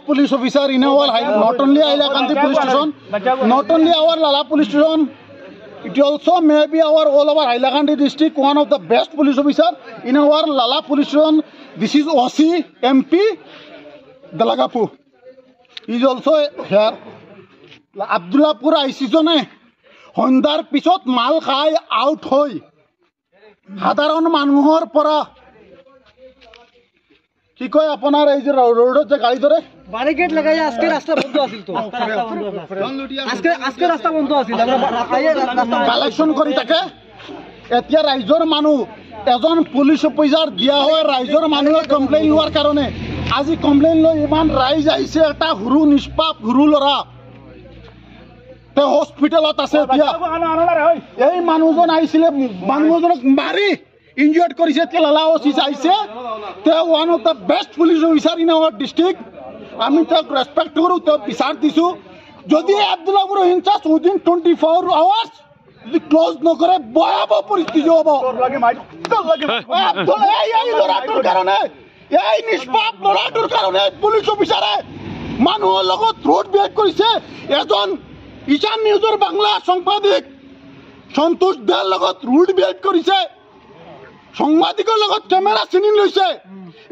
police officer in our not only Hailakandi police station, not only our Lala police station, it also may be our all over Hailakandi district one of the best police officer in our Lala police station. This is OC MP Dalagapu. He is also here. Abdullahpur IC jone Hondar pisot mal khai out hoy. সাধারণ মানুহৰ পৰা কি কয় আপোনাৰ এই যে ৰোডত যে গাড়ী ধৰে ব্যাৰিকেড লাগাই আজকে ৰাস্তা বন্ধ আছিল তো আজকে ৰাস্তা বন্ধ আছিল আমৰা কালেকশন কৰি থাকে এতিয়া ৰাইজৰ মানুহ এজন পুলিচ অফিচাৰ দিয়া হয় ৰাইজৰ মানুহে কমপ্লেইন লোৱাৰ কাৰণে আজি কমপ্লেইন লৈ ইমান ৰাইজ আহিছে এটা হুৰু নিষ্পাপ হুৰু লৰা তে হস্পিটেলত আছে এতিয়া এই মানুহজন আহিছিলে মানুহজনক মাৰি ইনজুৰ্ড কৰিছে তেলালা অচিস আহিছে তে one of the best police officer in our district আমি তাক ৰেসপেক্ট কৰো তে বিচাৰ দিছো যদি আব্দুল্লাহপুৰ ইনচাৰ্জ উইদিন 24 আৱাৰ্স যদি ক্লোজ নকৰে ভয়াবহ পৰিস্থিতি হ'ব আব্দুল্লাহ এই লৰাটোৰ কাৰণে এই নিষ্পাপ লৰাটোৰ কাৰণে পুলিচ অফিচাৰে মানুহৰ লগত ৰোড ব্ৰেক কৰিছে এজন ঈশান নিউজৰ বাংলা সাংবাদিক সন্তোষ দাৰ লগত ৰোড ব্ৰেক কৰিছে সাংবাদিকৰ লগত ক্যামেৰা চিনি লৈছে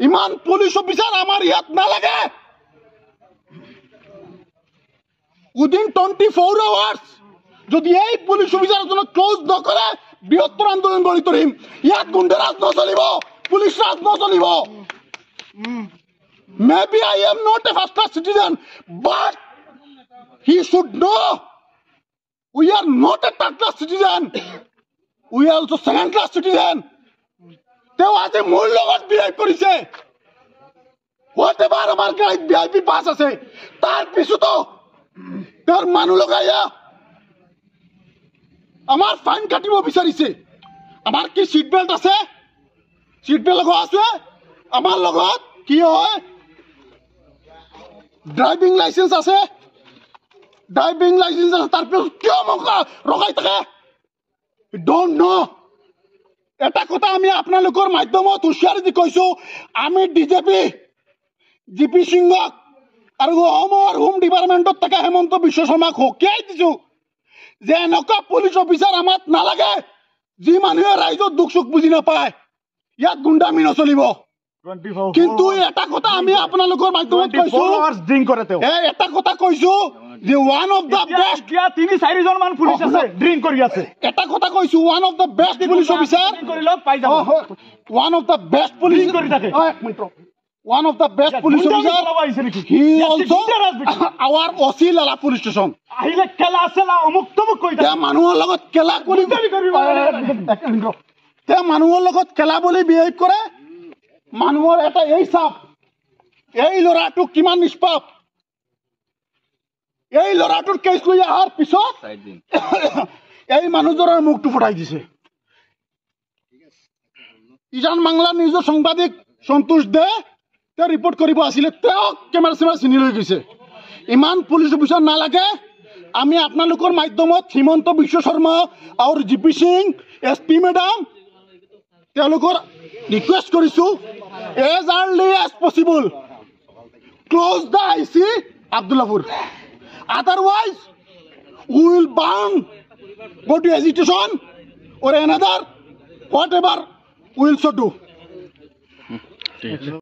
ইমান পুলিচ অফিচাৰ আমাৰ ইয়াত নালাগে উইদিন 24 আৱাৰ্স যদি এই পুলিচ অফিচাৰজনক ক্লোজ নকৰে বৃহত্তৰ আন্দোলন গঢ়ি তুলিম ইয়াত গুণ্ডাৰাজ নচলিব পুলিচ ৰাজ নচলিব Maybe I am not a first class citizen, but he should know we are not a third class citizen. We are also second class citizen. They was a more logot behave করিছে whatever আমার গাড়ি VIP pass আছে তার পিছু তো তার মানুষ লগাইয়া আমার ফাইন কাটিব বিচাৰিছে আমার কি সিট বেল্ট আছে সিট বেল্ট লগা আছে আমার লগত কি হয় ড্রাইভিং লাইসেন্স আছে তার পিছু কিয় মোক ৰখাই থাকে ডোন্ট নো এটা কথা আমি আপোনালোকৰ মাধ্যমত হুঁশিয়াৰি দি কৈছো আমি ডিজেপি জিপি সিংহক আৰু হোম ডিপাৰ্টমেণ্টত থকা হেমন্ত বিশ্ব শৰ্মাক হকিয়াই দিছো যে এনেকুৱা পুলিচ অফিচাৰ আমাক নালাগে যি মানুহে ৰাইজৰ দুখ সুখ বুজি নাপায় ইয়াত গুণ্ডামি নচলিব কিন্তু এটা কথা আমি আপোনালোকৰ মাধ্যমত কৈছো এটা কথা কৈছো যে ওয়ান অফ দ্য বেস্ট কিয়া 3-4 জন মান পুলিচ আছে ড্রিংক কৰি আছে এটা কথা কৈছো one of the best police officer কৰি লক পাই যাব one of the best police কৰি থাকে এক minute one of the best police officer he also our OC Lala police station আহিলে কেলা আছে না অমুক্তমুক কই তে মানুহৰ লগত কেলা কৰি তে মানুহৰ লগত কেলা বুলি বিহেভ কৰে মানুহৰ এটা এই সাপ এই লৰাটো কিমান নিষ্পাপ এই লৰাটোৰ কেছ লৈ আহাৰ পিছত এই মানুহজনৰ মুখটো ফুটাই দিছে ইজান বাংলা নিউজৰ সাংবাদিক সন্তোষ দে তে ৰিপৰ্ট কৰিব আছিল তেওঁ কেমেৰা চিনি লৈ গৈছে ইমান পুলিচ অফিচাৰ নালাগে আমি আপোনালোকৰ মাধ্যমত হিমন্ত বিশ্ব শৰ্মা আৰু জিপি সিং এসপি মেডাম তেওঁলোকৰ ৰিকুৱেষ্ট কৰিছো as early as possible close the IC Abdullahpur otherwise we will burn go to agitation or another whatever we will so do